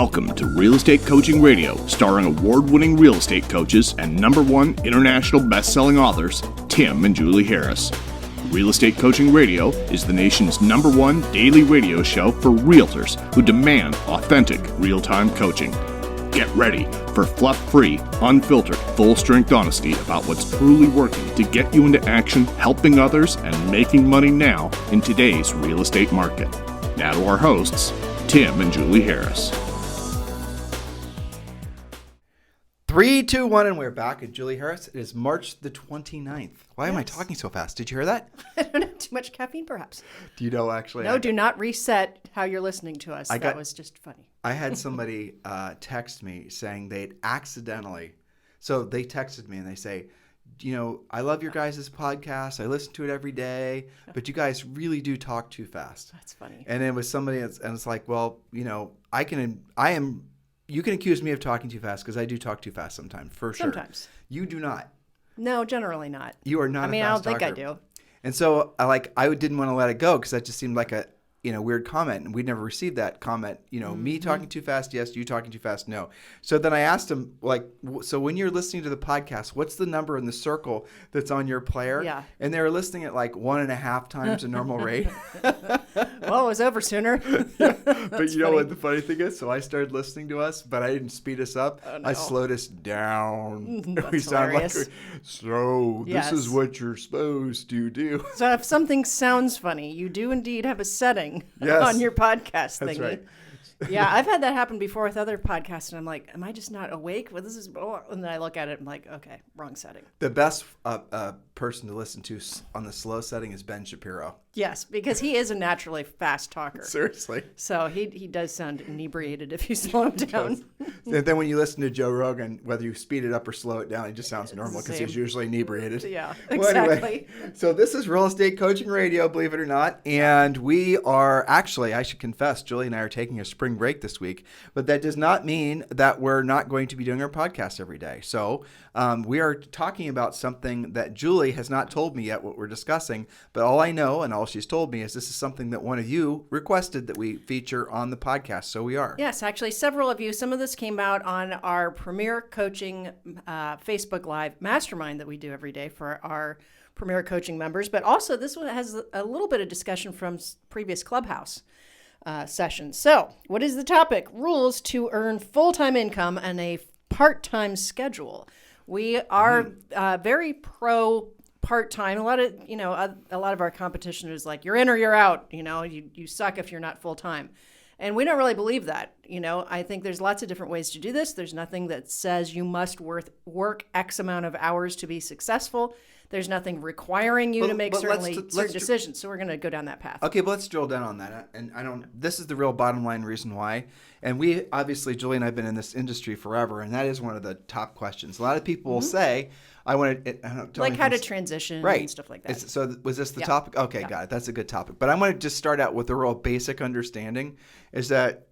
Welcome to Real Estate Coaching Radio, starring award-winning real estate coaches and #1 international best-selling authors, Tim and Julie Harris. Real Estate Coaching Radio is the nation's #1 daily radio show for realtors who demand authentic, real-time coaching. Get ready for fluff-free, unfiltered, full-strength honesty about what's truly working to get you into action, helping others, and making money now in today's real estate market. Now to our hosts, Tim and Julie Harris. 3, 2, 1, and we're back at Julie Harris. It is March the 29th. Why am I talking so fast? Did you hear that? I don't have too much caffeine, perhaps. Do you know, actually? No, do not reset how you're listening to us. That was just funny. I had somebody text me saying they'd accidentally, so they texted me and they say, you know, I love your guys' podcast. I listen to it every day, but you guys really do talk too fast. That's funny. And it was somebody, and it's like, well, you know, you can accuse me of talking too fast because I do talk too fast sometimes, for sure. Sometimes. You do not. No, generally not. You are not. I don't think I do. And so I didn't want to let it go because that just seemed like a weird comment, and we'd never received that comment. Me talking too fast, yes. You talking too fast, no. So then I asked him, so when you're listening to the podcast, what's the number in the circle that's on your player? Yeah. And they were listening at 1.5 times the normal rate. Well, it was over sooner. But you know what the funny thing is? So I started listening to us, but I didn't speed us up. Oh, no. I slowed us down. That's we sound hilarious. This is what you're supposed to do. So if something sounds funny, you do indeed have a setting on your podcast thingy. That's right. Yeah, I've had that happen before with other podcasts, and I'm like, am I just not awake? Well, this is, and then I look at it, and I'm like, okay, wrong setting. The best person to listen to on the slow setting is Ben Shapiro. Yes, because he is a naturally fast talker. Seriously. So he does sound inebriated if you slow him down. And then when you listen to Joe Rogan, whether you speed it up or slow it down, it just sounds normal because he's usually inebriated. Yeah, well, exactly. Anyway, so this is Real Estate Coaching Radio, believe it or not. And we are actually, I should confess, Julie and I are taking a spring break this week. But that does not mean that we're not going to be doing our podcast every day. So we are talking about something that Julie has not told me yet what we're discussing. But all I know and all she's told me is this is something that one of you requested that we feature on the podcast. So we are. Yes, actually, several of you. Some of this came out on our Premier Coaching Facebook Live mastermind that we do every day for our Premier Coaching members. But also this one has a little bit of discussion from previous Clubhouse sessions. So what is the topic? Rules to earn full-time income and a part-time schedule. We are very pro part-time. A lot of our competition is like, you're in or you're out. You suck if you're not full-time. And we don't really believe that. I think there's lots of different ways to do this. There's nothing that says you must work X amount of hours to be successful. There's nothing requiring you to make certain decisions. So we're going to go down that path. Okay, but let's drill down on that. And this is the real bottom line reason why. And we, obviously, Julie and I have been in this industry forever, and that is one of the top questions. A lot of people will say, I want to... Like how to transition and stuff like that. So was this the topic? Okay, got it. That's a good topic. But I want to just start out with a real basic understanding is that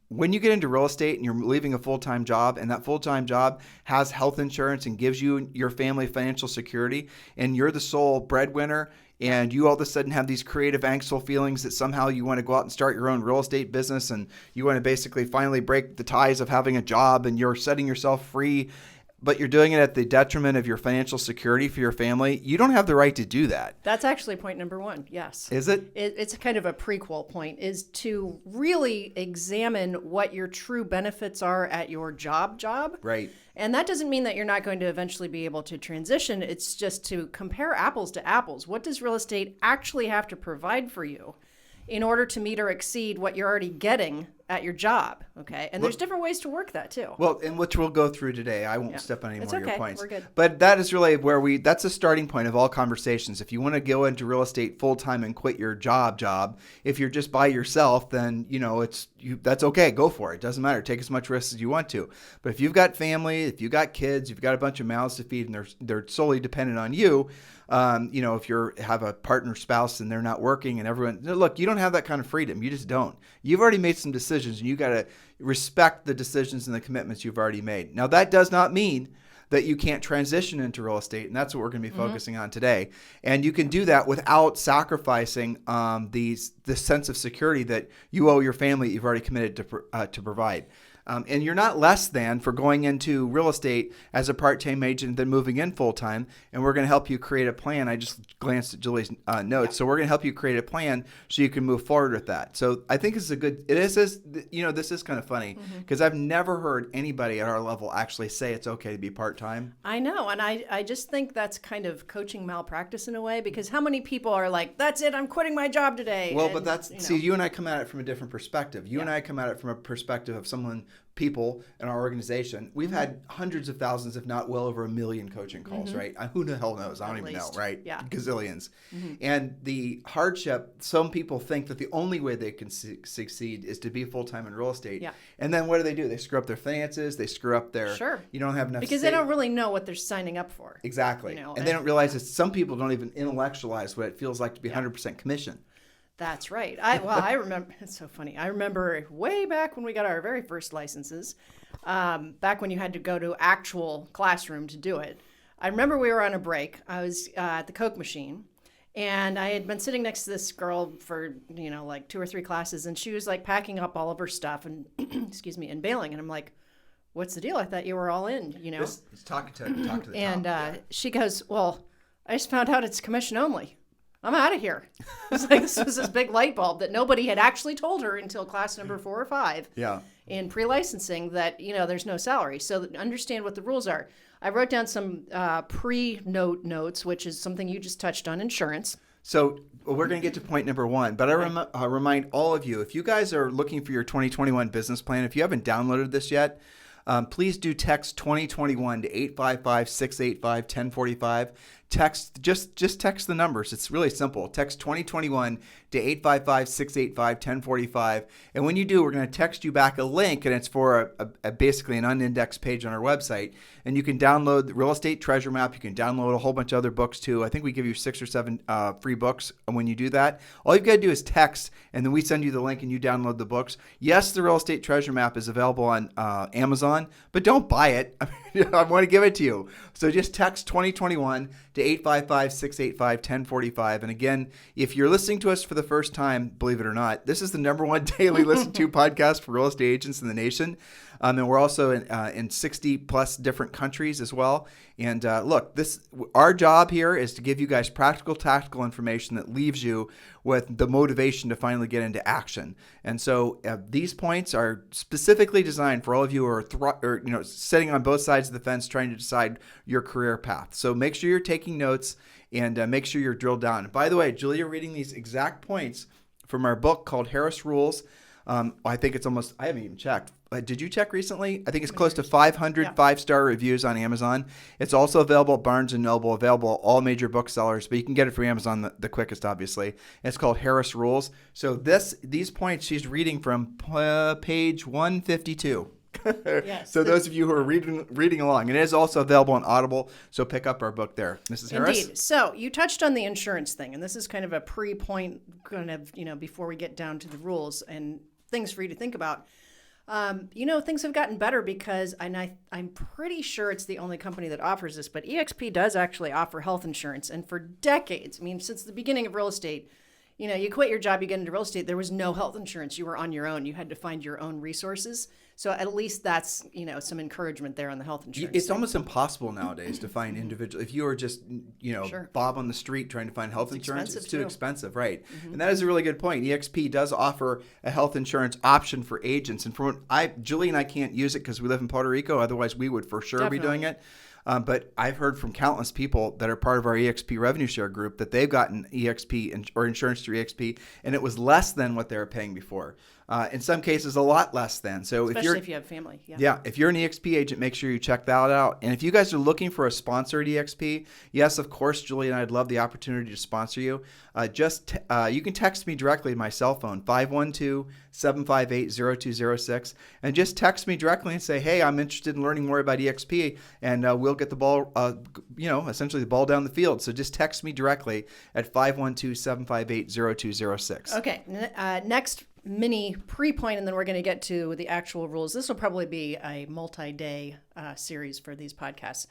when you get into real estate and you're leaving a full-time job and that full-time job has health insurance and gives you and your family financial security and you're the sole breadwinner and you all of a sudden have these creative angstful feelings that somehow you want to go out and start your own real estate business and you want to basically finally break the ties of having a job and you're setting yourself free, but you're doing it at the detriment of your financial security for your family, you don't have the right to do that. That's actually point number one, yes. Is it? It's kind of a prequel point, is to really examine what your true benefits are at your job. Right. And that doesn't mean that you're not going to eventually be able to transition. It's just to compare apples to apples. What does real estate actually have to provide for you in order to meet or exceed what you're already getting at your job, okay? And there's different ways to work that too. Well, and which we'll go through today. I won't step on any more of your points. We're good. But that is really that's a starting point of all conversations. If you want to go into real estate full-time and quit your job, if you're just by yourself, then, that's okay. Go for it. It doesn't matter. Take as much risk as you want to. But if you've got family, if you've got kids, you've got a bunch of mouths to feed and they're solely dependent on you, if you have a partner, spouse, and they're not working and everyone, look, you don't have that kind of freedom. You just don't. You've already made some decisions decisions, and you got to respect the decisions and the commitments you've already made. Now, that does not mean that you can't transition into real estate, and that's what we're going to be focusing on today. And you can do that without sacrificing the sense of security that you owe your family you've already committed to provide. And you're not less than for going into real estate as a part-time agent than moving in full-time. And we're going to help you create a plan. I just glanced at Julie's notes. Yeah. So we're going to help you create a plan so you can move forward with that. So I think this is kind of funny because I've never heard anybody at our level actually say it's okay to be part-time. I know. And I just think that's kind of coaching malpractice in a way, because how many people are like, that's it, I'm quitting my job today. Well, but see, you and I come at it from a different perspective. You and I come at it from a perspective of people in our organization. We've had hundreds of thousands, if not well over 1 million coaching calls, right? Who the hell knows? I don't even know, right? Yeah. Gazillions. And the hardship, some people think that the only way they can succeed is to be full-time in real estate. Yeah. And then what do? They screw up their finances. They screw up their, you don't have enough because they don't really know what they're signing up for. Exactly. And they don't realize that some people don't even intellectualize what it feels like to be 100% commission. That's right. I remember, it's so funny. I remember way back when we got our very first licenses, back when you had to go to actual classroom to do it. I remember we were on a break. I was at the Coke machine, and I had been sitting next to this girl for, like 2 or 3 classes, and she was like packing up all of her stuff and, excuse me, and bailing. And I'm like, what's the deal? I thought you were all in, It's talk to the top. And she goes, well, I just found out it's commission only. I'm out of here. It's like this was this big light bulb that nobody had actually told her until class number 4 or 5 in pre-licensing that, there's no salary. So understand what the rules are. I wrote down some pre-note notes, which is something you just touched on, insurance. So we're going to get to point number 1, but I remind all of you, if you guys are looking for your 2021 business plan, if you haven't downloaded this yet, please do text 2021 to 855-685-1045. Just text the numbers. It's really simple. Text 2021 to 855-685-1045. And when you do, we're going to text you back a link, and it's for basically an unindexed page on our website. And you can download the Real Estate Treasure Map. You can download a whole bunch of other books too. I think we give you 6 or 7 free books when you do that. All you've got to do is text, and then we send you the link and you download the books. Yes, the Real Estate Treasure Map is available on Amazon, but don't buy it. I want to give it to you. So just text 2021 to 855-685-1045. And again, if you're listening to us for the first time, believe it or not, this is the #1 daily listened to podcast for real estate agents in the nation. And we're also in 60 plus different countries as well. And look, our job here is to give you guys practical, tactical information that leaves you with the motivation to finally get into action. And so these points are specifically designed for all of you who are sitting on both sides of the fence trying to decide your career path. So make sure you're taking notes and make sure you're drilled down. And by the way, Julia reading these exact points from our book called Harris Rules. I think it's almost, I haven't even checked. Did you check recently? I think it's close to 500 5-star reviews on Amazon. It's also available at Barnes & Noble, available at all major booksellers, but you can get it from Amazon the quickest, obviously. It's called Harris Rules. So these points she's reading from page 152. Yes. So those of you who are reading along, and it is also available on Audible, so pick up our book there. Mrs. Harris? Indeed. So you touched on the insurance thing, and this is kind of a pre-point kind of, before we get down to the rules and things for you to think about. Things have gotten better because, and I'm pretty sure it's the only company that offers this, but EXP does actually offer health insurance. And for decades, since the beginning of real estate, you quit your job, you get into real estate, there was no health insurance. You were on your own. You had to find your own resources. So at least that's, some encouragement there on the health insurance. It's almost impossible nowadays to find individual. If you are just, Bob on the street trying to find health insurance, it's too expensive, right? Mm-hmm. And that is a really good point. EXP does offer a health insurance option for agents. And Julie and I can't use it because we live in Puerto Rico. Otherwise, we would for sure be doing it. But I've heard from countless people that are part of our EXP revenue share group that they've gotten EXP or insurance through EXP, and it was less than what they were paying before. In some cases, a lot less than. So especially if you have family. Yeah, if you're an EXP agent, make sure you check that out. And if you guys are looking for a sponsor at EXP, yes, of course, Julie and I'd love the opportunity to sponsor you. You can text me directly to my cell phone, 512-758-0206, and just text me directly and say, hey, I'm interested in learning more about EXP, and we'll get the ball, essentially the ball down the field. So just text me directly at 512-758-0206. Okay, next mini pre-point, and then we're going to get to the actual rules. This will probably be a multi-day series for these podcasts.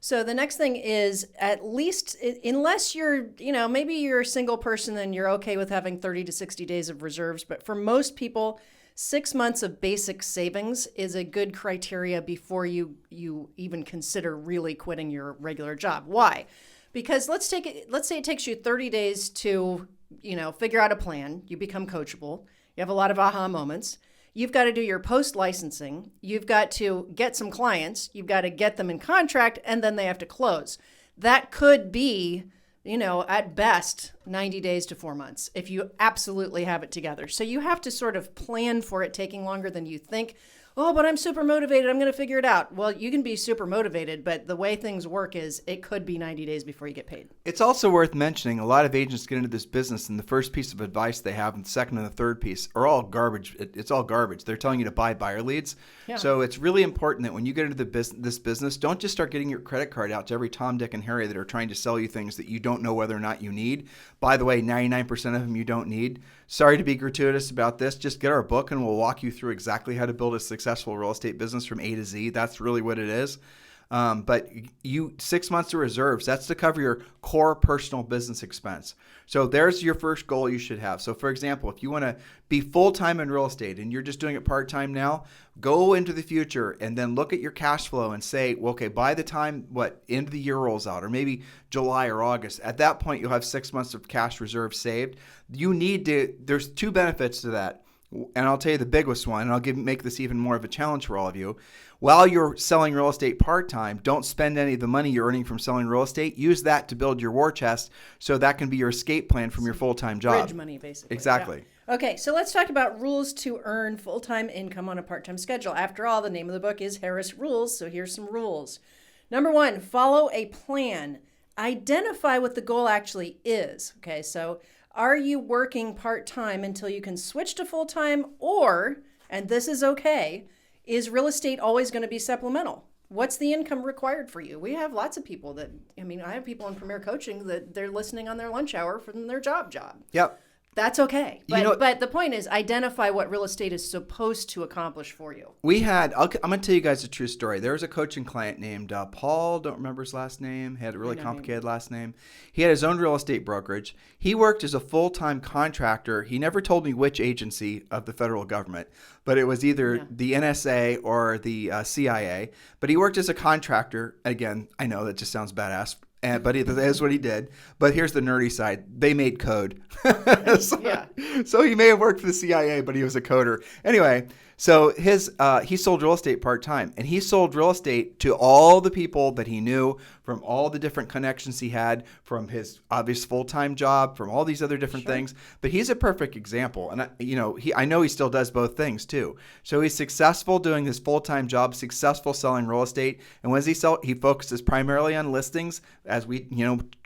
So the next thing is, at least, unless you're, maybe you're a single person and you're okay with having 30 to 60 days of reserves, but for most people, 6 months of basic savings is a good criteria before you even consider really quitting your regular job. Why? Because let's say it takes you 30 days to, figure out a plan. You become coachable. You have a lot of aha moments. You've got to do your post-licensing. You've got to get some clients. You've got to get them in contract, and then they have to close. That could be, at best, 90 days to 4 months if you absolutely have it together. So you have to sort of plan for it taking longer than you think. Oh, but I'm super motivated. I'm going to figure it out. Well, you can be super motivated, but the way things work is it could be 90 days before you get paid. It's also worth mentioning a lot of agents get into this business, and the first piece of advice they have and the second and the third piece are all garbage. It's all garbage. They're telling you to buy buyer leads. Yeah. So it's really important that when you get into this business, don't just start getting your credit card out to every Tom, Dick, and Harry that are trying to sell you things that you don't know whether or not you need. By the way, 99% of them you don't need. Sorry to be gratuitous about this. Just get our book and we'll walk you through exactly how to build a successful real estate business from A to Z. That's really what it is. But 6 months of reserves, that's to cover your core personal business expense. So there's your first goal you should have. So for example, if you want to be full-time in real estate and you're just doing it part-time now, go into the future and then look at your cash flow and say, well, okay, by the time end of the year rolls out, or maybe July or August, at that point you'll have 6 months of cash reserves saved. There's two benefits to that. And I'll tell you the biggest one, and I'll make this even more of a challenge for all of you. While you're selling real estate part-time, don't spend any of the money you're earning from selling real estate. Use that to build your war chest so that can be your escape plan from your full-time job. Bridge money, basically. Exactly. Yeah. Okay, so let's talk about rules to earn full-time income on a part-time schedule. After all, the name of the book is Harris Rules, so here's some rules. Number 1, follow a plan. Identify what the goal actually is. Okay, so are you working part-time until you can switch to full-time, or, and this is okay, is real estate always going to be supplemental? What's the income required for you? We have lots of people I have people in Premier Coaching that they're listening on their lunch hour from their job. Yep. That's okay. But the point is, identify what real estate is supposed to accomplish for you. I'm going to tell you guys a true story. There was a coaching client named Paul, don't remember his last name. He had a really complicated last name. He had his own real estate brokerage. He worked as a full-time contractor. He never told me which agency of the federal government, but it was either the NSA or the CIA. But he worked as a contractor. Again, I know that just sounds badass. But that is what he did. But here's the nerdy side. They made code. So he may have worked for the CIA, but he was a coder. Anyway, so he sold real estate part-time. And he sold real estate to all the people that he knew from all the different connections he had from his obvious full-time job, from all these other different things. But he's a perfect example. And I know he still does both things too. So he's successful doing his full-time job, successful selling real estate. And when he focuses primarily on listings, as we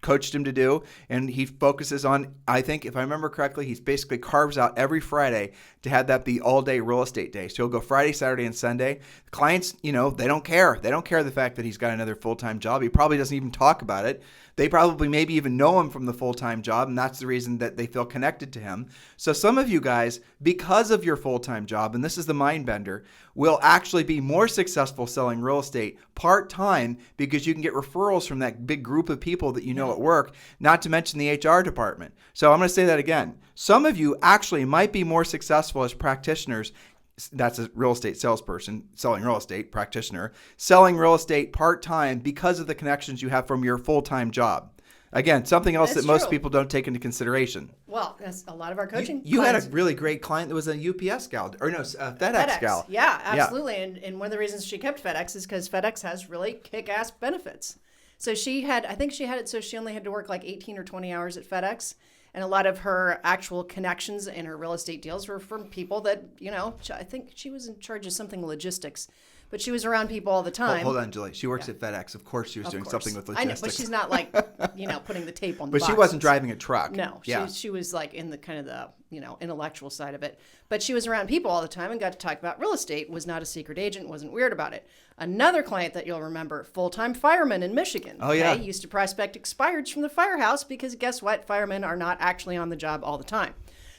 coached him to do. And he focuses on, I think if I remember correctly, he basically carves out every Friday to have that be all day real estate day. So he'll go Friday, Saturday, and Sunday. Clients, they don't care. They don't care the fact that he's got another full-time job. He probably doesn't even talk about it. They probably maybe even know him from the full-time job, and that's the reason that they feel connected to him. So some of you guys, because of your full-time job, and this is the mind bender, will actually be more successful selling real estate part-time because you can get referrals from that big group of people that you know at work, not to mention the HR department. So I'm going to say that again. Some of you actually might be more successful as practitioners. That's a real estate salesperson, selling real estate, practitioner, selling real estate part-time because of the connections you have from your full-time job. Again, something else that most people don't take into consideration. Well, that's a lot of our coaching. You had a really great client that was a UPS gal, or no, FedEx gal. Yeah, absolutely. Yeah. And one of the reasons she kept FedEx is because FedEx has really kick-ass benefits. So I think she had it so she only had to work like 18 or 20 hours at FedEx. And a lot of her actual connections and her real estate deals were from people that, I think she was in charge of something logistics. But she was around people all the time. Hold on, Julie. She works at FedEx. Of course she was doing something with logistics. I know, but she's not like, putting the tape on the boxes. But she wasn't driving a truck. No, she was like in the kind of the, intellectual side of it. But she was around people all the time and got to talk about real estate, was not a secret agent, wasn't weird about it. Another client that you'll remember, full-time fireman in Michigan. Oh, yeah. Used to prospect expireds from the firehouse because guess what? Firemen are not actually on the job all the time.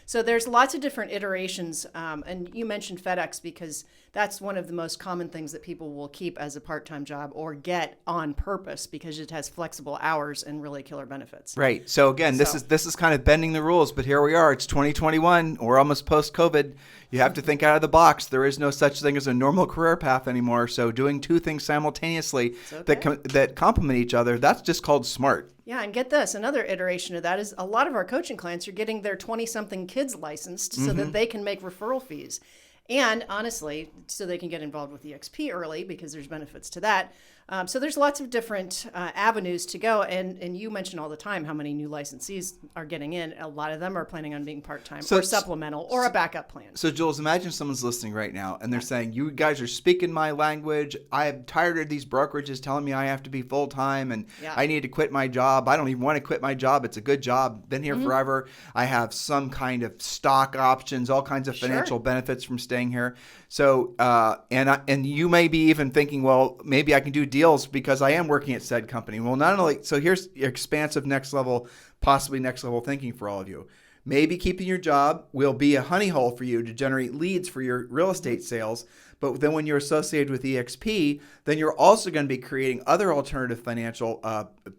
So there's lots of different iterations. And you mentioned FedEx because that's one of the most common things that people will keep as a part-time job or get on purpose because it has flexible hours and really killer benefits. Right. So again, this is kind of bending the rules, but here we are. It's 2021. We're almost post-COVID. You have to think out of the box. There is no such thing as a normal career path anymore. So doing two things simultaneously that complement each other, that's just called smart. Yeah, and get this, another iteration of that is a lot of our coaching clients are getting their 20-something kids licensed so that they can make referral fees. And honestly, so they can get involved with EXP early because there's benefits to that. So there's lots of different avenues to go. And you mention all the time how many new licensees are getting in. A lot of them are planning on being part-time or supplemental or a backup plan. So Jules, imagine someone's listening right now and they're saying, you guys are speaking my language. I'm tired of these brokerages telling me I have to be full-time and I need to quit my job. I don't even want to quit my job. It's a good job. Been here forever. I have some kind of stock options, all kinds of financial benefits from staying here. So, and you may be even thinking, well, maybe I can do deals because I am working at said company. Well, not only, so here's expansive next level, possibly next level thinking for all of you. Maybe keeping your job will be a honey hole for you to generate leads for your real estate sales. But then when you're associated with EXP, then you're also going to be creating other alternative financial,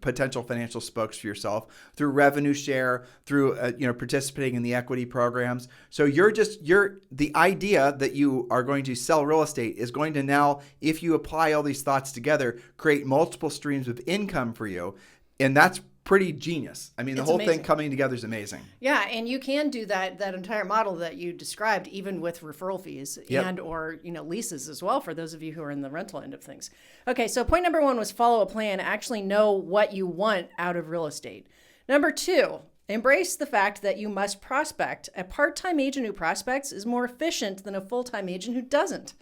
potential financial spokes for yourself through revenue share, through participating in the equity programs. So the idea that you are going to sell real estate is going to now, if you apply all these thoughts together, create multiple streams of income for you, and that's pretty genius. I mean, the whole thing coming together is amazing. Yeah, and you can do that entire model that you described, even with referral fees and or leases as well, for those of you who are in the rental end of things. Okay, so point number 1 was follow a plan, actually know what you want out of real estate. Number 2, embrace the fact that you must prospect. A part-time agent who prospects is more efficient than a full-time agent who doesn't.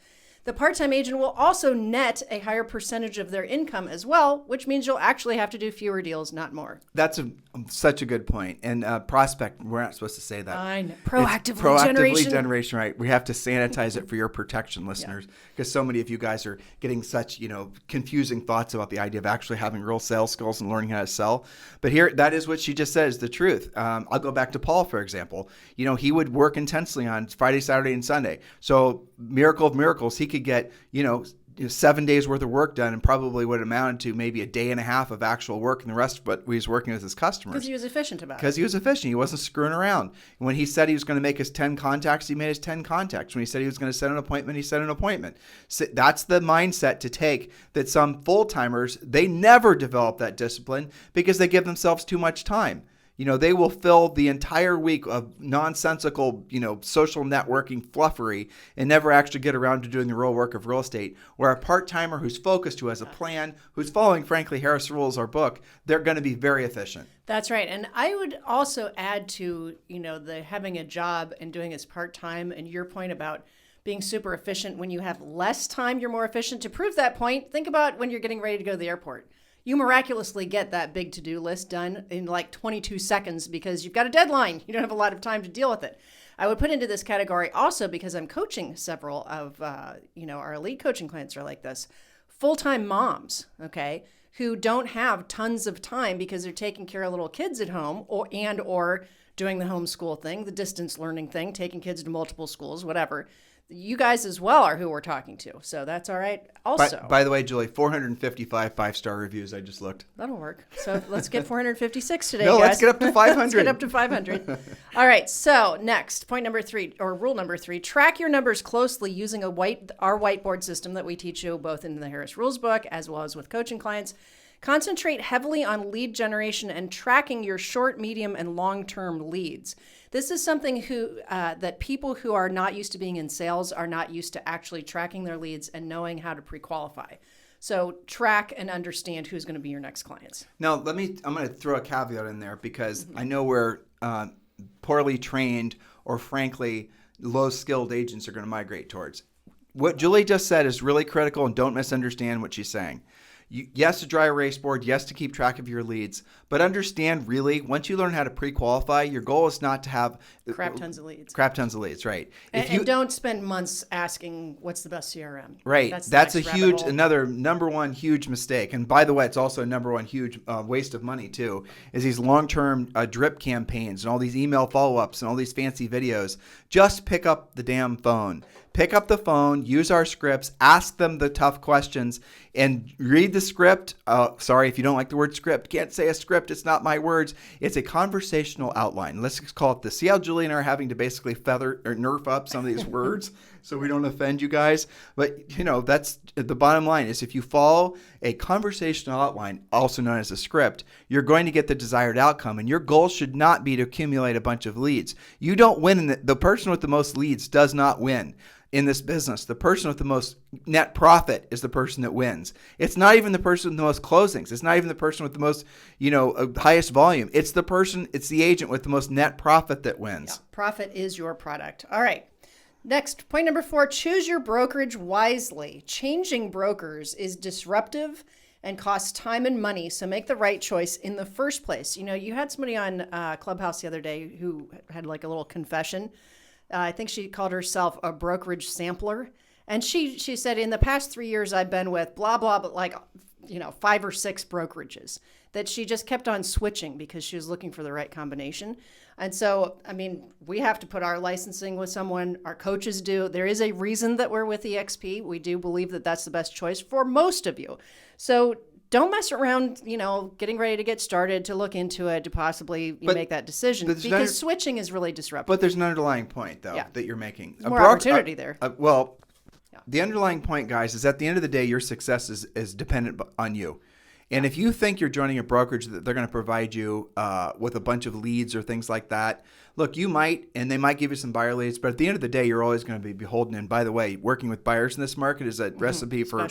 The part-time agent will also net a higher percentage of their income as well, which means you'll actually have to do fewer deals, not more. That's such a good point. And prospect, we're not supposed to say that. I know. Proactively generation, right? We have to sanitize it for your protection, listeners, because so many of you guys are getting such, confusing thoughts about the idea of actually having real sales skills and learning how to sell. But here, that is what she just said is the truth. I'll go back to Paul, for example. He would work intensely on Friday, Saturday, and Sunday. So miracle of miracles, he could get, 7 days worth of work done and probably would amount to maybe a day and a half of actual work and the rest of it he was working with his customers. Because he was efficient about it. Because he was efficient. He wasn't screwing around. When he said he was going to make his 10 contacts, he made his 10 contacts. When he said he was going to set an appointment, he set an appointment. So that's the mindset to take that some full-timers, they never develop that discipline because they give themselves too much time. They will fill the entire week of nonsensical, social networking fluffery and never actually get around to doing the real work of real estate. Where a part-timer who's focused, who has a plan, who's following, frankly, Harris Rules, our book, they're going to be very efficient. That's right. And I would also add to, the having a job and doing it part-time and your point about being super efficient. When you have less time, you're more efficient. To prove that point, think about when you're getting ready to go to the airport. You miraculously get that big to-do list done in like 22 seconds because you've got a deadline. You don't have a lot of time to deal with it. I would put into this category also because I'm coaching several of, our elite coaching clients are like this. Full-time moms, okay, who don't have tons of time because they're taking care of little kids at home or doing the homeschool thing, the distance learning thing, taking kids to multiple schools, whatever. You guys as well are who we're talking to. So that's all right. Also, by the way, Julie, 455 5-star reviews. I just looked. That'll work. So let's get 456 today, no, guys. let's get up to 500. Let's get up to 500. All right. So next, point number 3, or rule number 3, track your numbers closely using our whiteboard system that we teach you both in the Harris Rules book as well as with coaching clients. Concentrate heavily on lead generation and tracking your short, medium, and long-term leads. This is something that people who are not used to being in sales are not used to actually tracking their leads and knowing how to pre-qualify. So track and understand who's going to be your next clients. Now, I'm going to throw a caveat in there because I know where poorly trained or frankly low-skilled agents are going to migrate towards. What Julie just said is really critical, and don't misunderstand what she's saying. Yes, a dry erase board. Yes, to keep track of your leads. But understand, really, once you learn how to pre-qualify, your goal is not to have Crap tons of leads. Crap tons of leads, right? And don't spend months asking what's the best CRM. Right. That's a the next huge, rabbit hole. another number one huge mistake. And by the way, it's also a number one huge waste of money too, is these long-term drip campaigns and all these email follow-ups and all these fancy videos. Just pick up the damn phone. Pick up the phone, use our scripts, ask them the tough questions, and read the script. Sorry, if you don't like the word script, can't say a script. It's not my words. It's a conversational outline. Let's just call it this. See how Julie and I are having to basically feather or nerf up some of these words so we don't offend you guys? But, that's the bottom line is if you follow a conversational outline, also known as a script, you're going to get the desired outcome. And your goal should not be to accumulate a bunch of leads. You don't win. The person with the most leads does not win. In this business, the person with the most net profit is the person that wins. It's not even the person with the most closings. It's not even the person with the most, highest volume. It's the agent with the most net profit that wins. Yeah, profit is your product. All right. Next, point number 4, choose your brokerage wisely. Changing brokers is disruptive and costs time and money, so make the right choice in the first place. You had somebody on Clubhouse the other day who had like a little confession. I think she called herself a brokerage sampler. And she said, in the past 3 years, I've been with blah, blah, but 5 or 6 brokerages that she just kept on switching because she was looking for the right combination. And so, we have to put our licensing with someone. Our coaches do. There is a reason that we're with EXP. We do believe that that's the best choice for most of you. So don't mess around, getting ready to get started, to look into it, to possibly make that decision, because switching is really disruptive. But there's an underlying point, though, that you're making. More opportunity there. The underlying point, guys, is at the end of the day, your success is dependent on you. And if you think you're joining a brokerage that they're going to provide you with a bunch of leads or things like that, look, you might, and they might give you some buyer leads, but at the end of the day, you're always going to be beholden. And by the way, working with buyers in this market is a recipe for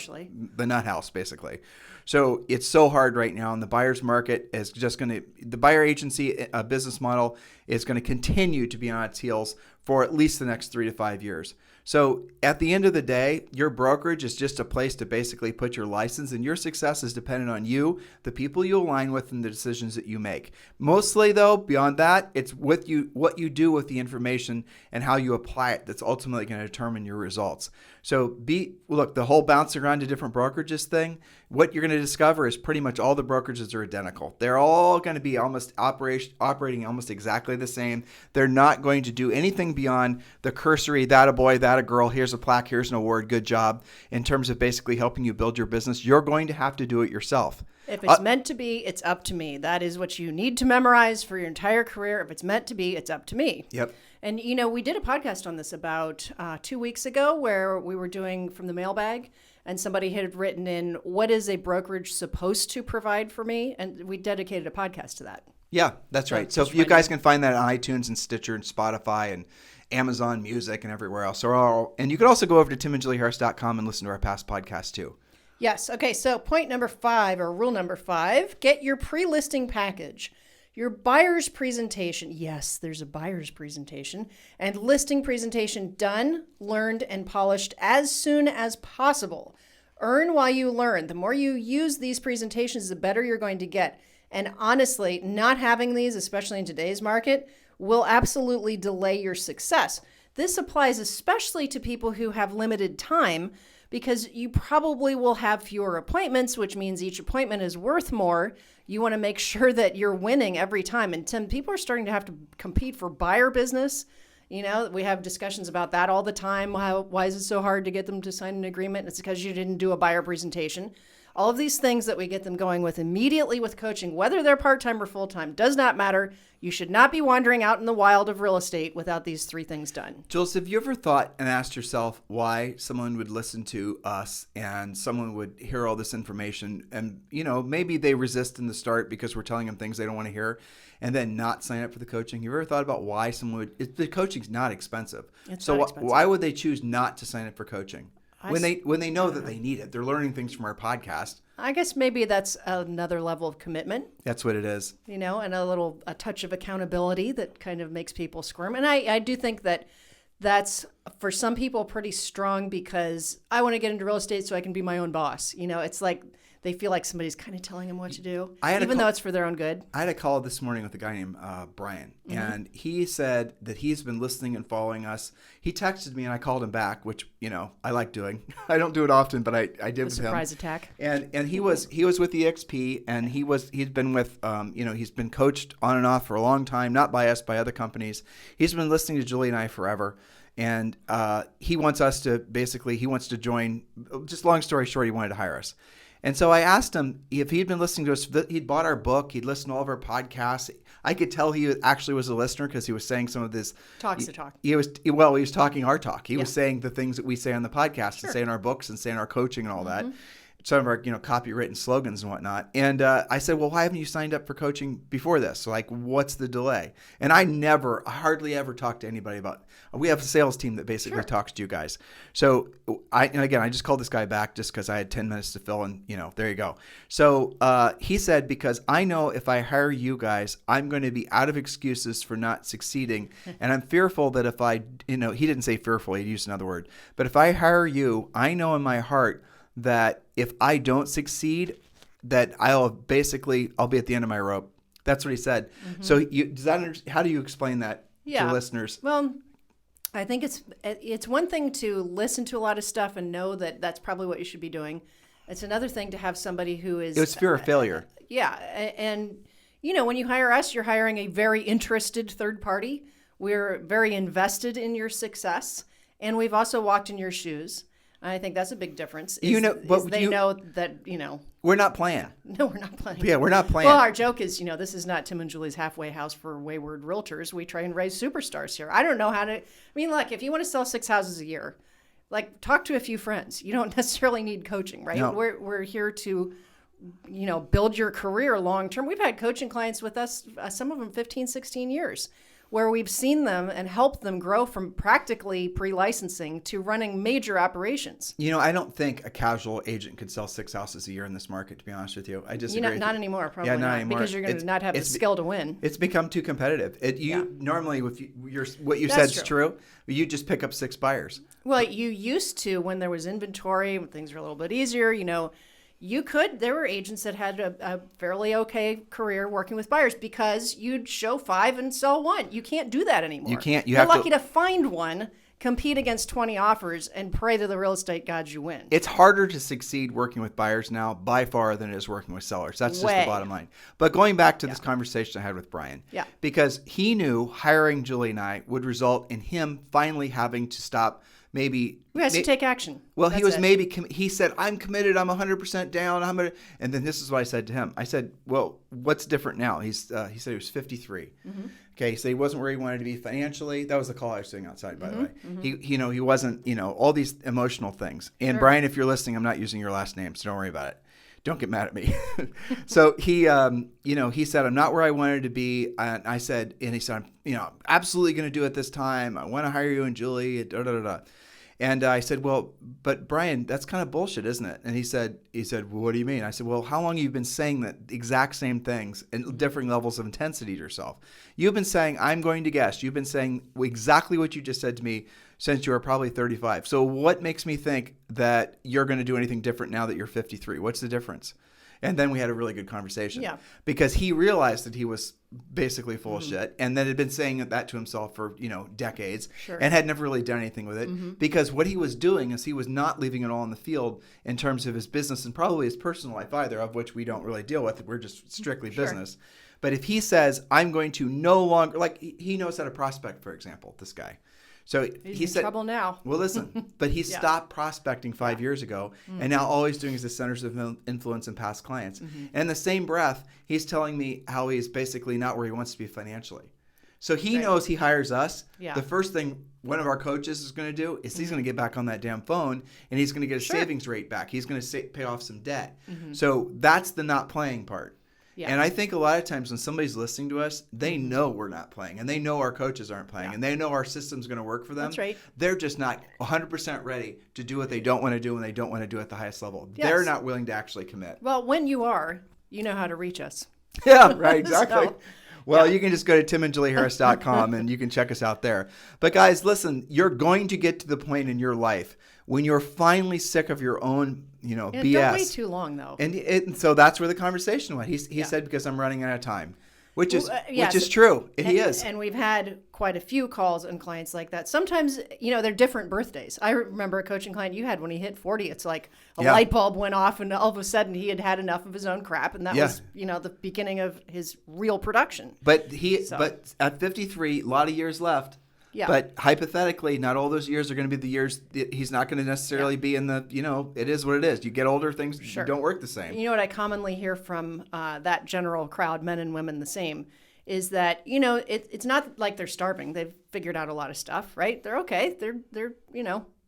the nut house, basically. So it's so hard right now, and the buyer's market is just the buyer agency business model is going to continue to be on its heels for at least the next 3 to 5 years. So at the end of the day, your brokerage is just a place to basically put your license, and your success is dependent on you, the people you align with, and the decisions that you make. Mostly, though, beyond that, it's what you do with the information and how you apply it that's ultimately going to determine your results. So the whole bouncing around to different brokerages thing, what you're going to discover is pretty much all the brokerages are identical. They're all going to be almost operating almost exactly the same. They're not going to do anything beyond the cursory, that a boy, that a girl, here's a plaque, here's an award, good job, in terms of basically helping you build your business. You're going to have to do it yourself. If it's meant to be, it's up to me. That is what you need to memorize for your entire career. If it's meant to be, it's up to me. Yep. And, we did a podcast on this about 2 weeks ago where we were doing from the mailbag, and somebody had written in, what is a brokerage supposed to provide for me? And we dedicated a podcast to that. Yeah, that's right. So you guys can find that on iTunes and Stitcher and Spotify and Amazon Music and everywhere else. And you can also go over to timandjulieharris.com and listen to our past podcasts too. Yes. Okay. So point number 5, or rule number 5, get your pre-listing package. Your buyer's presentation. Yes, there's a buyer's presentation and listing presentation done, learned, and polished as soon as possible. Earn while you learn. The more you use these presentations, the better you're going to get. And honestly, not having these, especially in today's market, will absolutely delay your success. This applies especially to people who have limited time, because you probably will have fewer appointments, which means each appointment is worth more. You want to make sure that you're winning every time. And Tim, people are starting to have to compete for buyer business. We have discussions about that all the time. Why is it so hard to get them to sign an agreement? It's because you didn't do a buyer presentation. All of these things that we get them going with immediately with coaching, whether they're part-time or full-time, does not matter. You should not be wandering out in the wild of real estate without these 3 things done. Jules, have you ever thought and asked yourself why someone would listen to us and someone would hear all this information and, maybe they resist in the start because we're telling them things they don't want to hear and then not sign up for the coaching? You ever thought about why someone would? The coaching's not expensive. It's not expensive. Why would they choose not to sign up for coaching? When they know that they need it, they're learning things from our podcast. I guess maybe that's another level of commitment. That's what it is. And a touch of accountability that kind of makes people squirm. And I do think that that's for some people pretty strong because I want to get into real estate so I can be my own boss. It's like they feel like somebody's kind of telling them what to do, even though it's for their own good. I had a call this morning with a guy named Brian, and he said that he's been listening and following us. He texted me, and I called him back, which I like doing. I don't do it often, but I did with him. Surprise attack. And he was with EXP, and he'd been with he's been coached on and off for a long time, not by us, by other companies. He's been listening to Julie and I forever. And he wants to join. Just long story short, he wanted to hire us. And so I asked him if he'd been listening to us. He'd bought our book. He'd listened to all of our podcasts. I could tell he actually was a listener because he was saying some of this. Talks the talk. He was talking our talk. He was saying the things that we say on the podcast and say in our books and say in our coaching and all that. Some of our copywritten slogans and whatnot. And I said, well, why haven't you signed up for coaching before this? So, what's the delay? And I hardly ever talk to anybody about. We have a sales team that basically talks to you guys. So I just called this guy back just because I had 10 minutes to fill, and there you go. So he said, because I know if I hire you guys, I'm going to be out of excuses for not succeeding, and I'm fearful that if I, he didn't say fearful, he used another word, but if I hire you, I know in my heart that if I don't succeed, that I'll be at the end of my rope. That's what he said. So how do you explain that to listeners? Well, I think it's one thing to listen to a lot of stuff and know that that's probably what you should be doing. It's another thing to have somebody who is... It was fear of failure. Yeah. And, when you hire us, you're hiring a very interested third party. We're very invested in your success. And we've also walked in your shoes. I think that's a big difference. They know that, We're not playing. No, we're not playing. Yeah, we're not playing. Well, our joke is, this is not Tim and Julie's halfway house for wayward realtors. We try and raise superstars here. I don't know how to... look, if you want to sell 6 houses a year, talk to a few friends. You don't necessarily need coaching, right? No. We're here to, build your career long term. We've had coaching clients with us, some of them 15, 16 years. Where we've seen them and helped them grow from practically pre-licensing to running major operations. I don't think a casual agent could sell 6 houses a year in this market, to be honest with you. I disagree. Not anymore, probably not anymore. Because you're going to not have the skill to win. It's become too competitive. Normally, if what you said is true, you just pick up 6 buyers. Well, you used to, when there was inventory, when things were a little bit easier, there were agents that had a fairly okay career working with buyers because you'd show 5 and sell 1. You can't do that anymore. You can't. You're lucky to find one, compete against 20 offers, and pray to the real estate gods you win. It's harder to succeed working with buyers now by far than it is working with sellers. That's just the bottom line. But going back to this conversation I had with Brian, because he knew hiring Julie and I would result in him finally having to stop. He has to take action. Well, he said, I'm committed. I'm 100% down. And then this is what I said to him. I said, well, what's different now? He said he was 53. Okay. So he wasn't where he wanted to be financially. That was the call I was doing outside, by the way. He wasn't, all these emotional things. And Brian, if you're listening, I'm not using your last name, so don't worry about it. Don't get mad at me. So he said, I'm not where I wanted to be. And he said, I'm absolutely going to do it this time. I want to hire you and Julie. And I said, well, but Brian, that's kind of bullshit, isn't it? And he said, well, what do you mean? I said, well, how long have you been saying that exact same things and differing levels of intensity to yourself? You've been saying, I'm going to guess. You've been saying exactly what you just said to me since you were probably 35. So what makes me think that you're going to do anything different now that you're 53? What's the difference? And then we had a really good conversation because he realized that he was basically full of shit and that had been saying that to himself for, decades and had never really done anything with it because what he was doing is he was not leaving it all in the field in terms of his business and probably his personal life either, of which we don't really deal with. We're just strictly business. But if he says, I'm going to no longer, he knows how to prospect, for example, this guy. So he said, in trouble now. Well, listen, but he stopped prospecting 5 years ago, and now all he's doing is the centers of influence and past clients. And in the same breath, he's telling me how he's basically not where he wants to be financially. So he knows he hires us. Yeah. The first thing one of our coaches is going to do is he's going to get back on that damn phone, and he's going to get a savings rate back. He's going to pay off some debt. So that's the not playing part. Yeah. And I think a lot of times when somebody's listening to us, they know we're not playing, and they know our coaches aren't playing, and they know our system's going to work for them. That's right. They're just not 100% ready to do what they don't want to do when they don't want to do it at the highest level. Yes. They're not willing to actually commit. Well, when you are, you know how to reach us. Yeah, right, exactly. Well, you can just go to timandjulieharris.com and you can check us out there. But guys, listen, you're going to get to the point in your life when you're finally sick of your own, BS. Don't wait too long, though. And so that's where the conversation went. He said, because I'm running out of time, which is true. He is. And we've had quite a few calls and clients like that. Sometimes, they're different birthdays. I remember a coaching client you had when he hit 40. It's like a light bulb went off and all of a sudden he had enough of his own crap. And that was, the beginning of his real production. But but at 53, a lot of years left. Yeah. But hypothetically, not all those years are going to be the years he's not going to necessarily be in the, it is what it is. You get older, things don't work the same. You know what I commonly hear from that general crowd, men and women the same, is that, it's not like they're starving. They've figured out a lot of stuff, right? They're okay. They're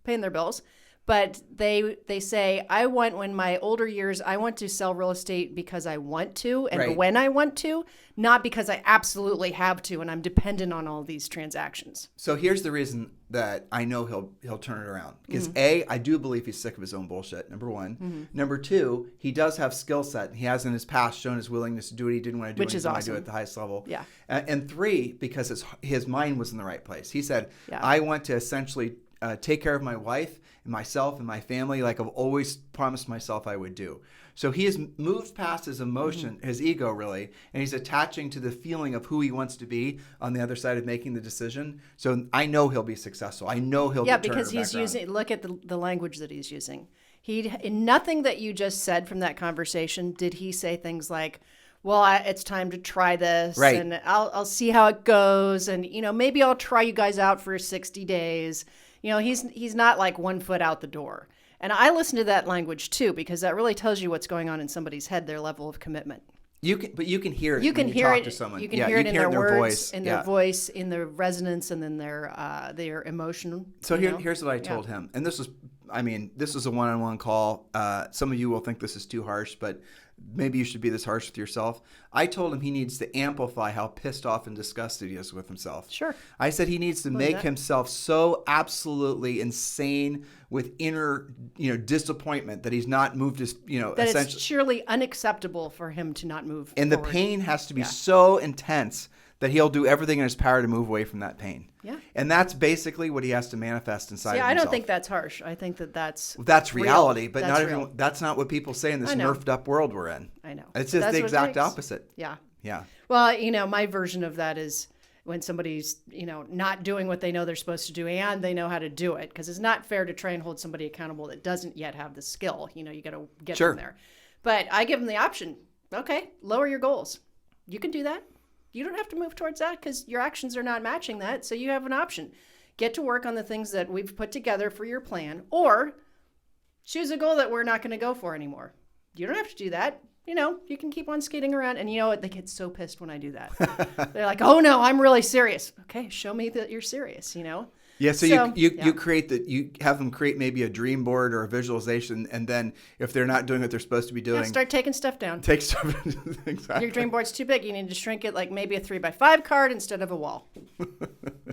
paying their bills. But they say, when my older years, I want to sell real estate because I want to and when I want to, not because I absolutely have to and I'm dependent on all these transactions. So here's the reason that I know he'll turn it around. Because A, I do believe he's sick of his own bullshit, number one. Mm-hmm. Number two, he does have skill set. He has in his past shown his willingness to do what he didn't want to do, which is awesome. Do it at the highest level. Yeah. And three, because his mind was in the right place. He said, I want to essentially take care of my wife and myself and my family like I've always promised myself I would do. So he has moved past his emotion, his ego really, and he's attaching to the feeling of who he wants to be on the other side of making the decision. So I know he'll be successful. I know he'll because he's using, look at the language that he's using. In nothing that you just said from that conversation did he say things like, well, it's time to try this, and I'll see how it goes, and maybe I'll try you guys out for 60 days. He's not like 1 foot out the door. And I listen to that language too, because that really tells you what's going on in somebody's head, their level of commitment. You can hear it. You can hear it. To someone. You can hear it in their words, in their voice, in their resonance, and then their emotion. So here's what I told him, and this was a one-on-one call. Some of you will think this is too harsh, but maybe you should be this harsh with yourself. I told him he needs to amplify how pissed off and disgusted he is with himself. Sure. I said he needs to make himself so absolutely insane with inner, disappointment that he's not moved his, that it's surely unacceptable for him to not move and forward. The pain has to be so intense that he'll do everything in his power to move away from that pain. Yeah. And that's basically what he has to manifest inside of himself. I don't think that's harsh. I think that's reality, but that's not everyone. That's not what people say in this nerfed up world we're in. I know. It's just the exact opposite. Yeah. Yeah. Well, my version of that is when somebody's, not doing what they know they're supposed to do and they know how to do it, because it's not fair to try and hold somebody accountable that doesn't yet have the skill. You got to get them there. But I give them the option. Okay, lower your goals. You can do that. You don't have to move towards that because your actions are not matching that. So you have an option. Get to work on the things that we've put together for your plan, or choose a goal that we're not going to go for anymore. You don't have to do that. You can keep on skating around. And you know what? They get so pissed when I do that. They're like, oh no, I'm really serious. Okay, show me that you're serious, Yeah, so you have them create maybe a dream board or a visualization, and then if they're not doing what they're supposed to be doing, start taking stuff down. Take stuff. Exactly. Your dream board's too big. You need to shrink it like maybe a 3x5 card instead of a wall.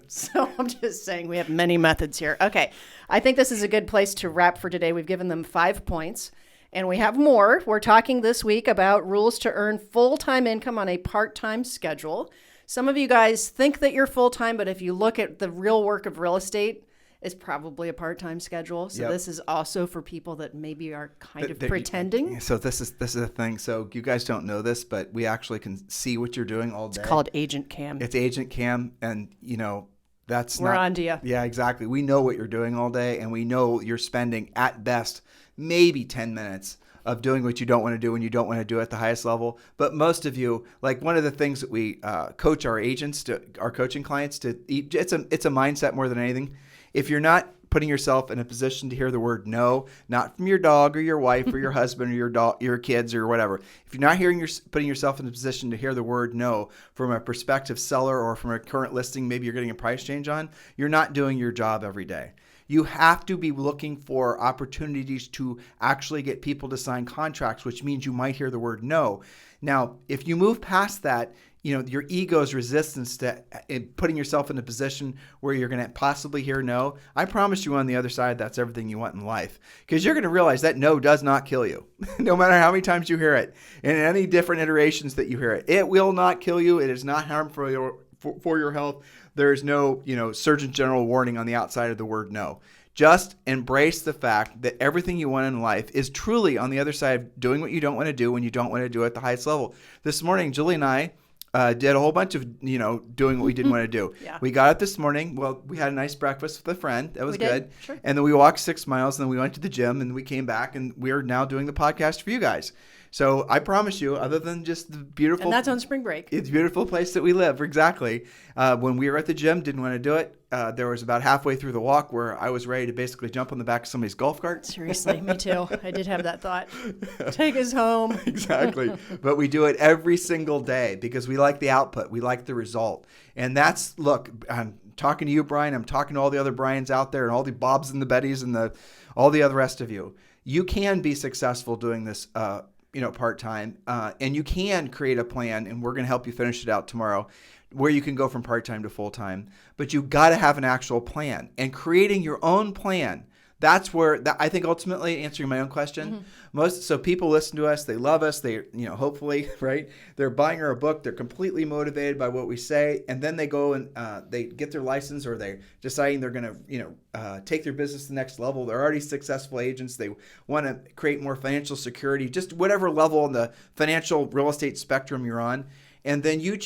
So I'm just saying we have many methods here. Okay, I think this is a good place to wrap for today. We've given them 5 points. And we have more. We're talking this week about rules to earn full-time income on a part-time schedule. Some of you guys think that you're full-time, but if you look at the real work of real estate, it's probably a part-time schedule. So this is also for people that maybe are kind of pretending. So this is a thing. So you guys don't know this, but we actually can see what you're doing all day. It's called Agent Cam. It's Agent Cam, and we're on to you. Yeah, exactly. We know what you're doing all day, and we know you're spending at best maybe 10 minutes of doing what you don't want to do when you don't want to do it at the highest level. But most of you, like one of the things that we coach our agents to, our coaching clients to eat, it's a mindset more than anything. If you're not putting yourself in a position to hear the word no, not from your dog or your wife or your husband or your kids or whatever. If you're not putting yourself in a position to hear the word no from a prospective seller or from a current listing, maybe you're getting a price change on, you're not doing your job every day. You have to be looking for opportunities to actually get people to sign contracts, which means you might hear the word no. Now, if you move past that, your ego's resistance to putting yourself in a position where you're going to possibly hear no, I promise you on the other side, that's everything you want in life. Because you're going to realize that no does not kill you. No matter how many times you hear it, in any different iterations that you hear it, it will not kill you. It is not harmful for your health. There is no, Surgeon General warning on the outside of the word no. Just embrace the fact that everything you want in life is truly on the other side of doing what you don't want to do when you don't want to do it at the highest level. This morning, Julie and I did a whole bunch of, doing what we didn't want to do. Yeah. We got up this morning. Well, we had a nice breakfast with a friend. That was good. Sure. And then we walked 6 miles, and then we went to the gym, and we came back, and we are now doing the podcast for you guys. So I promise you, other than just the beautiful... And that's on spring break. It's a beautiful place that we live, exactly. When we were at the gym, didn't want to do it. There was about halfway through the walk where I was ready to basically jump on the back of somebody's golf cart. Seriously, me too. I did have that thought. Take us home. Exactly. But we do it every single day because we like the output. We like the result. And that's, look, I'm talking to you, Brian. I'm talking to all the other Brians out there and all the Bobs and the Bettys and all the other rest of you. You can be successful doing this part-time, and you can create a plan, and we're going to help you finish it out tomorrow, where you can go from part-time to full-time. But you got to have an actual plan, and creating your own plan. That's where I think ultimately answering my own question. So people listen to us, they love us, they hopefully, right? They're buying our book, they're completely motivated by what we say, and then they go and they get their license, or they're deciding they're going to take their business to the next level. They're already successful agents. They want to create more financial security, just whatever level on the financial real estate spectrum you're on. And then you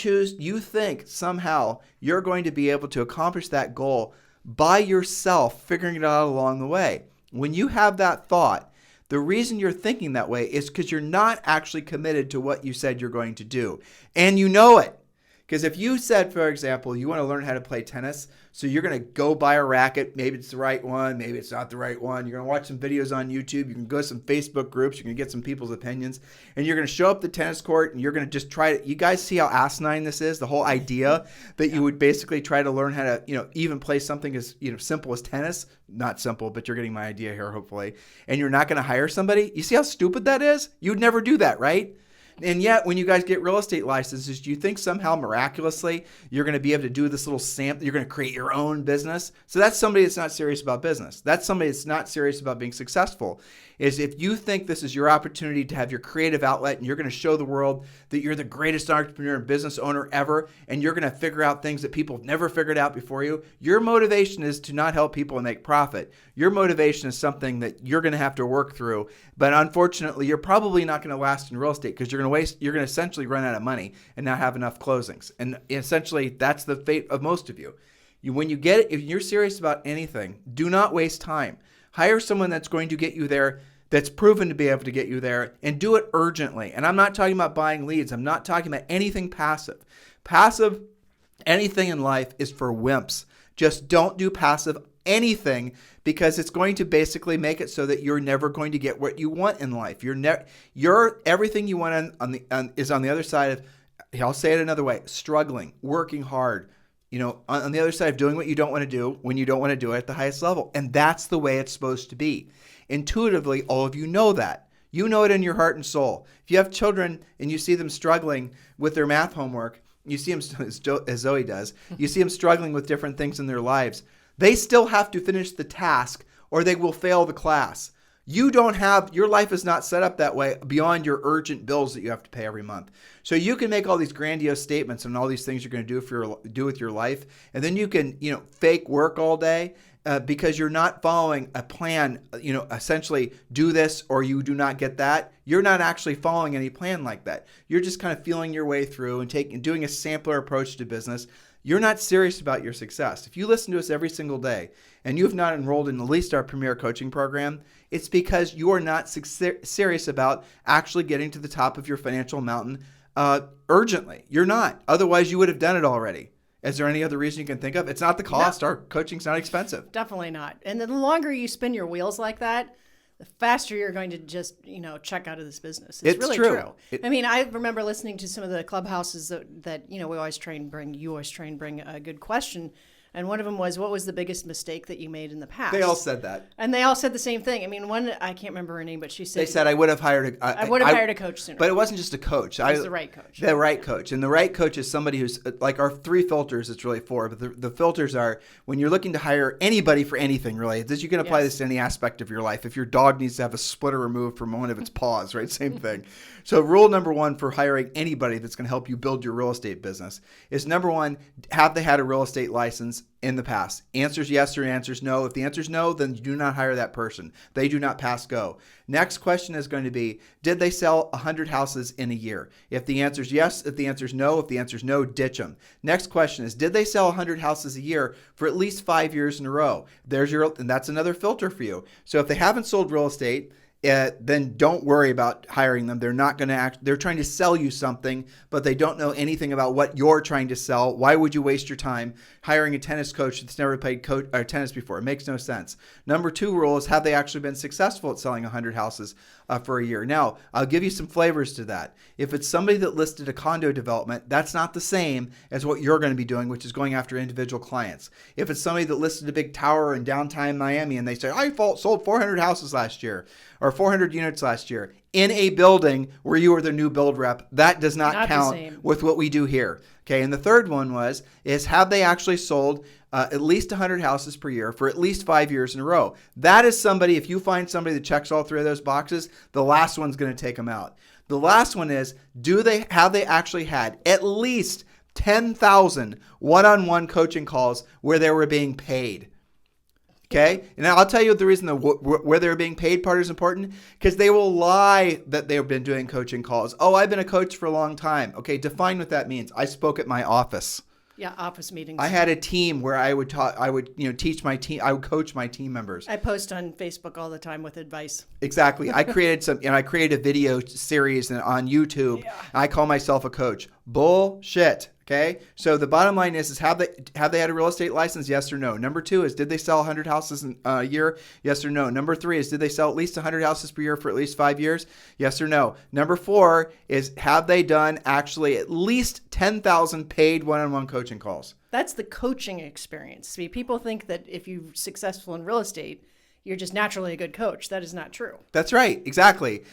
think somehow you're going to be able to accomplish that goal by yourself, figuring it out along the way. When you have that thought, the reason you're thinking that way is because you're not actually committed to what you said you're going to do. And you know it. Because if you said, for example, you want to learn how to play tennis, so you're going to go buy a racket, maybe it's the right one, maybe it's not the right one, you're going to watch some videos on YouTube, you can go to some Facebook groups, you're going to get some people's opinions, and you're going to show up the tennis court, and you're going to just try to, you guys see how asinine this is, the whole idea that you would basically try to learn how to, even play something as, simple as tennis, not simple, but you're getting my idea here, hopefully, and you're not going to hire somebody. You see how stupid that is? You'd never do that, right? And yet, when you guys get real estate licenses, do you think somehow miraculously you're going to be able to do this little sample? You're going to create your own business? So that's somebody that's not serious about business. That's somebody that's not serious about being successful. Is if you think this is your opportunity to have your creative outlet and you're going to show the world that you're the greatest entrepreneur and business owner ever, and you're going to figure out things that people have never figured out before you, your motivation is to not help people and make profit. Your motivation is something that you're going to have to work through. But unfortunately, you're probably not going to last in real estate because you're going to essentially run out of money and not have enough closings. And essentially, that's the fate of most of you. When you get it, if you're serious about anything, do not waste time. Hire someone that's going to get you there, that's proven to be able to get you there, and do it urgently. And I'm not talking about buying leads. I'm not talking about anything passive. Passive, anything in life is for wimps. Just don't do passive anything, because it's going to basically make it so that you're never going to get what you want in life. You're everything you want is on the other side of, I'll say it another way, struggling, working hard, on the other side of doing what you don't want to do when you don't want to do it at the highest level. And that's the way it's supposed to be. Intuitively, all of you know that. You know it in your heart and soul. If you have children and you see them struggling with their math homework, you see them, as Zoe does, you see them struggling with different things in their lives, they still have to finish the task or they will fail the class. Your life is not set up that way beyond your urgent bills that you have to pay every month. So you can make all these grandiose statements and all these things you're going to do with your life, and then you can, fake work all day because you're not following a plan, essentially do this or you do not get that. You're not actually following any plan like that. You're just kind of feeling your way through and doing a sampler approach to business. You're not serious about your success. If you listen to us every single day and you have not enrolled in at least our Premier Coaching Program, it's because you are not serious about actually getting to the top of your financial mountain urgently. You're not. Otherwise, you would have done it already. Is there any other reason you can think of? It's not the cost. No. Our coaching's not expensive. Definitely not. And the longer you spin your wheels like that, the faster you're going to just, check out of this business. It's really true. I remember listening to some of the clubhouses that we always try and bring, you always try and bring a good question And one of them was, what was the biggest mistake that you made in the past? They all said that. And they all said the same thing. I mean, one, I can't remember her name, but she said, They said I would have hired I would have hired a coach sooner. But it wasn't just a coach. It was the right coach. The right coach. And the right coach is somebody who's like our 3 filters. It's really 4. But the filters are when you're looking to hire anybody for anything, really. You can apply this to any aspect of your life. If your dog needs to have a splitter removed from one of its paws, right? Same thing. So rule number 1 for hiring anybody that's going to help you build your real estate business is number 1, have they had a real estate license in the past? Answers yes or answers no. If the answer is no, then you do not hire that person. They do not pass go. Next question is going to be, did they sell 100 houses in a year? If the answer is yes, if the answer is no, if the answer is no, ditch them. Next question is, did they sell 100 houses a year for at least 5 years in a row? And that's another filter for you. So if they haven't sold real estate, then don't worry about hiring them. They're not going to they're trying to sell you something, but they don't know anything about what you're trying to sell. Why would you waste your time hiring a tennis coach that's never played tennis before? It makes no sense. Number 2 rule is, have they actually been successful at selling 100 houses for a year? Now, I'll give you some flavors to that. If it's somebody that listed a condo development, that's not the same as what you're going to be doing, which is going after individual clients. If it's somebody that listed a big tower in downtown Miami and they say, I sold 400 houses last year, or 400 units last year in a building where you are the new build rep, that does not count with what we do here. Okay. And the third one is have they actually sold at least 100 houses per year for at least 5 years in a row? That is somebody, if you find somebody that checks all 3 of those boxes, the last one's going to take them out. The last one is, have they actually had at least 10,000 one-on-one coaching calls where they were being paid? Okay, and I'll tell you the reason where they're being paid part is important, because they will lie that they've been doing coaching calls. Oh, I've been a coach for a long time. Okay, define what that means. I spoke at my office. Yeah, office meetings. I had a team where I would teach my team. I would coach my team members. I post on Facebook all the time with advice. Exactly. I created a video series on YouTube. Yeah. I call myself a coach. Bullshit. Okay, so the bottom line is have they had a real estate license? Yes or no. Number 2 is, did they sell 100 houses a year? Yes or no. Number 3 is, did they sell at least 100 houses per year for at least 5 years? Yes or no. Number 4 is, have they done actually at least 10,000 paid one-on-one coaching calls? That's the coaching experience. See, people think that if you're successful in real estate, you're just naturally a good coach. That is not true. That's right. Exactly.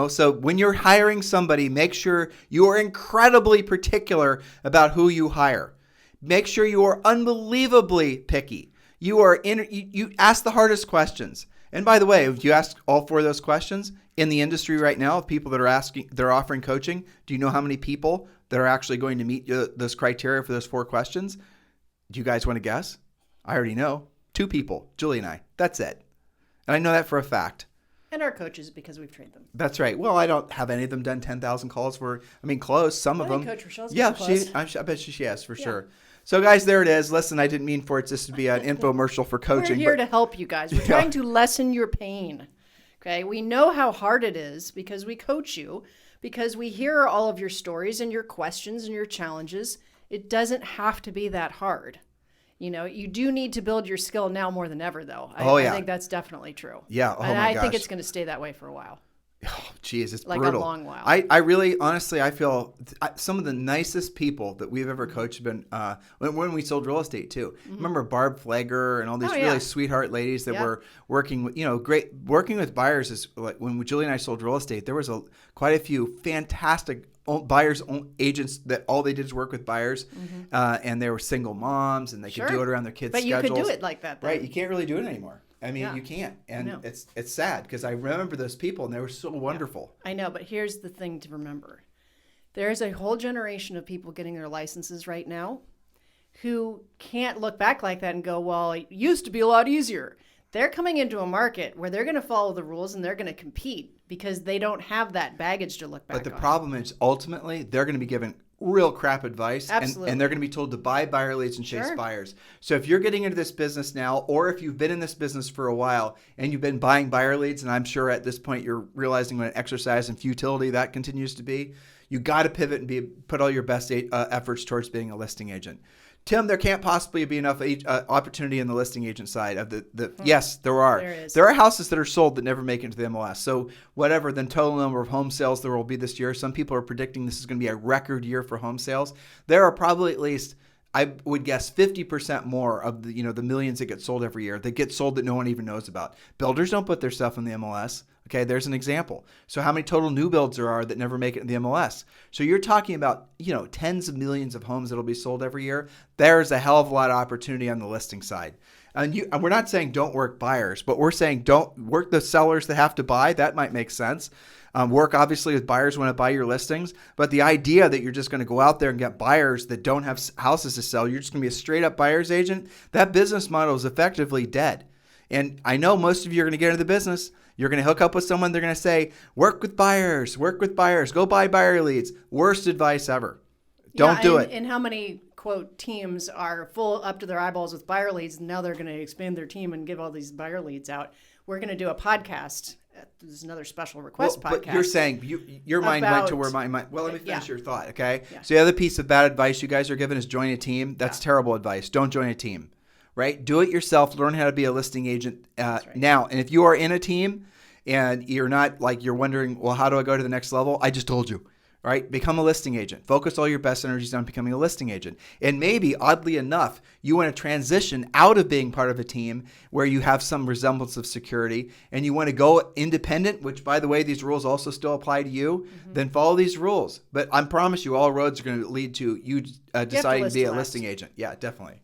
So when you're hiring somebody, make sure you are incredibly particular about who you hire. Make sure you are unbelievably picky. You ask the hardest questions. And by the way, if you ask all 4 of those questions in the industry right now, of people that are offering coaching, do you know how many people that are actually going to meet those criteria for those 4 questions? Do you guys want to guess? I already know. 2 people, Julie and I. That's it. And I know that for a fact. And our coaches, because we've trained them. That's right. Well, I don't have any of them done 10,000 calls close. Some of them. Coach Rochelle's close. I bet she has for sure. So guys, there it is. Listen, I didn't mean for it just to be an infomercial for coaching. We're here to help you guys. We're trying to lessen your pain. Okay. We know how hard it is because we coach you, because we hear all of your stories and your questions and your challenges. It doesn't have to be that hard. You do need to build your skill now more than ever, though. I think that's definitely true. Yeah. Oh, and my I gosh. think it's going to stay that way for a while. Oh, geez, it's like brutal. a long while. I really, honestly, I feel some of the nicest people that we've ever coached have been when we sold real estate too. Mm-hmm. Remember Barb Flagger and all these really sweetheart ladies that were working with, great. Working with buyers is like when Julie and I sold real estate. There was quite a few fantastic buyers agents that all they did is work with buyers, and they were single moms and they could do it around their kids' schedules. But you could do it like that, though. Right? You can't really do it anymore. I mean, you can't. And it's sad because I remember those people and they were so wonderful. I know, but here's the thing to remember. There's a whole generation of people getting their licenses right now who can't look back like that and go, well, it used to be a lot easier. They're coming into a market where they're going to follow the rules and they're going to compete because they don't have that baggage to look back on. But the problem is ultimately they're going to be given real crap advice. Absolutely. And they're going to be told to buy buyer leads and chase buyers. So if you're getting into this business now, or if you've been in this business for a while and you've been buying buyer leads, and I'm sure at this point you're realizing what an exercise in futility that continues to be, you got to pivot and put all your best efforts towards being a listing agent. Tim, there can't possibly be enough opportunity in the listing agent side of the Yes, there are. There are houses that are sold that never make it to the MLS. So whatever the total number of home sales there will be this year, some people are predicting this is going to be a record year for home sales. There are probably at least I would guess 50% more of the, the millions that get sold every year that get sold that no one even knows about. Builders don't put their stuff in the MLS. Okay, there's an example. So how many total new builds there are that never make it in the MLS? So you're talking about, tens of millions of homes that'll be sold every year. There's a hell of a lot of opportunity on the listing side. And we're not saying don't work buyers, but we're saying don't work the sellers that have to buy. That might make sense. Work obviously with buyers who want to buy your listings, but the idea that you're just going to go out there and get buyers that don't have houses to sell, you're just going to be a straight up buyer's agent, that business model is effectively dead. And I know most of you are going to get into the business. You're going to hook up with someone. They're going to say, work with buyers, go buy buyer leads. Worst advice ever. Don't do it. And how many, quote, teams are full up to their eyeballs with buyer leads, and now they're going to expand their team and give all these buyer leads out. We're going to do a podcast. This is another special request podcast. But you're saying your mind went to where my mind. Well, let me finish your thought, okay? Yeah. So the other piece of bad advice you guys are given is join a team. That's terrible advice. Don't join a team, right? Do it yourself. Learn how to be a listing agent now. And if you are in a team and you're not you're wondering, well, how do I go to the next level? I just told you. Right? Become a listing agent. Focus all your best energies on becoming a listing agent. And maybe, oddly enough, you want to transition out of being part of a team where you have some resemblance of security and you want to go independent, which, by the way, these rules also still apply to you, then follow these rules. But I promise you, all roads are going to lead to you deciding to be a listing agent. Yeah, definitely.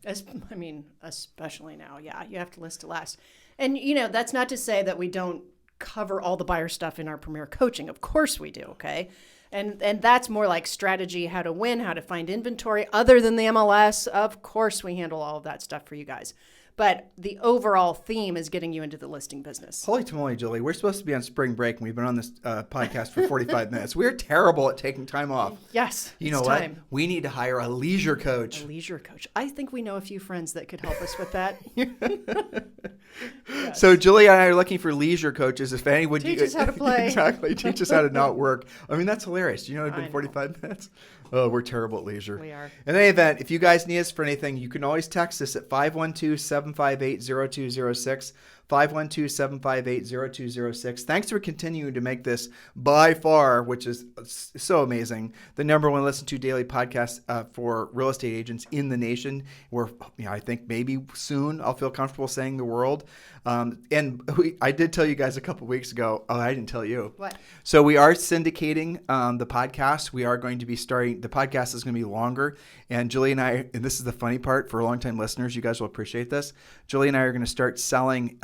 Especially now. Yeah, you have to list to last. And, that's not to say that we don't cover all the buyer stuff in our Premier Coaching. Of course we do, okay? And that's more like strategy, how to win, how to find inventory other than the MLS. Of course, we handle all of that stuff for you guys. But the overall theme is getting you into the listing business. Holy tamale, Julie. We're supposed to be on spring break, and we've been on this podcast for 45 minutes. We're terrible at taking time off. Yes, you know what? We need to hire a leisure coach. A leisure coach. I think we know a few friends that could help us with that. Yes. So Julie and I are looking for leisure coaches. If any would teach us how to play. Exactly. Teach us how to not work. I mean, that's hilarious. You know, it's been 45 minutes. Oh, we're terrible at leisure. We are. In any event, if you guys need us for anything, you can always text us at 512-758-0206. 512-758-0206. Thanks for continuing to make this by far, which is so amazing, the number one listened to daily podcast for real estate agents in the nation. Where I think maybe soon I'll feel comfortable saying the world. I did tell you guys a couple weeks ago. Oh, I didn't tell you. What? So we are syndicating the podcast. We are going to be starting. The podcast is going to be longer. And Julie and I, and this is the funny part for longtime listeners, you guys will appreciate this. Julie and I are going to start selling.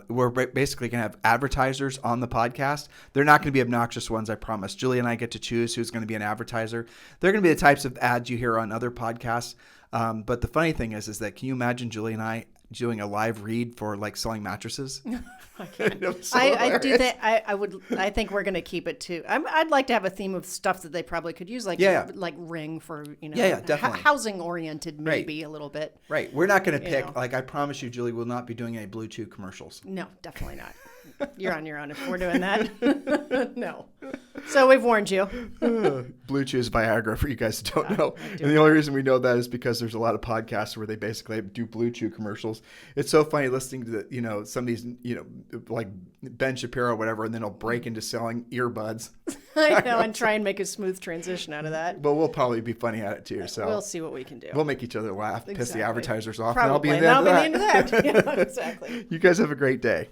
We're basically going to have advertisers on the podcast. They're not going to be obnoxious ones, I promise. Julie and I get to choose who's going to be an advertiser. They're going to be the types of ads you hear on other podcasts. But the funny thing is that can you imagine Julie and I doing a live read for selling mattresses? I can't. I do that. I think we're going to keep it to. I'd like to have a theme of stuff that they probably could use, like Ring for definitely housing oriented, maybe a little bit. Right. We're not going to pick. I promise you, Julie will not be doing any Blue Chew commercials. No, definitely not. You're on your own if we're doing that. No. So we've warned you. Blue Chew is Viagra for you guys who don't know. And the only reason we know that is because there's a lot of podcasts where they basically do Blue Chew commercials. It's so funny listening to some of these, like Ben Shapiro or whatever, and then he'll break into selling earbuds. I know, and try and make a smooth transition out of that. But we'll probably be funny at it too. So we'll see what we can do. We'll make each other laugh, piss the advertisers off. Probably. And I'll be the end of that. Yeah, exactly. You guys have a great day.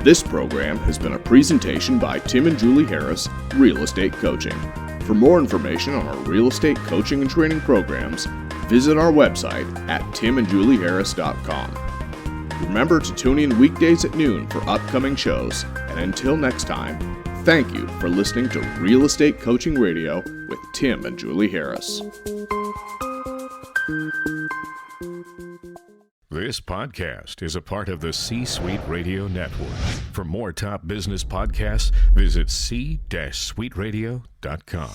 This program has been a presentation by Tim and Julie Harris, Real Estate Coaching. For more information on our real estate coaching and training programs, visit our website at timandjulieharris.com. Remember to tune in weekdays at noon for upcoming shows, and until next time, thank you for listening to Real Estate Coaching Radio with Tim and Julie Harris. This podcast is a part of the C-Suite Radio Network. For more top business podcasts, visit c-suiteradio.com.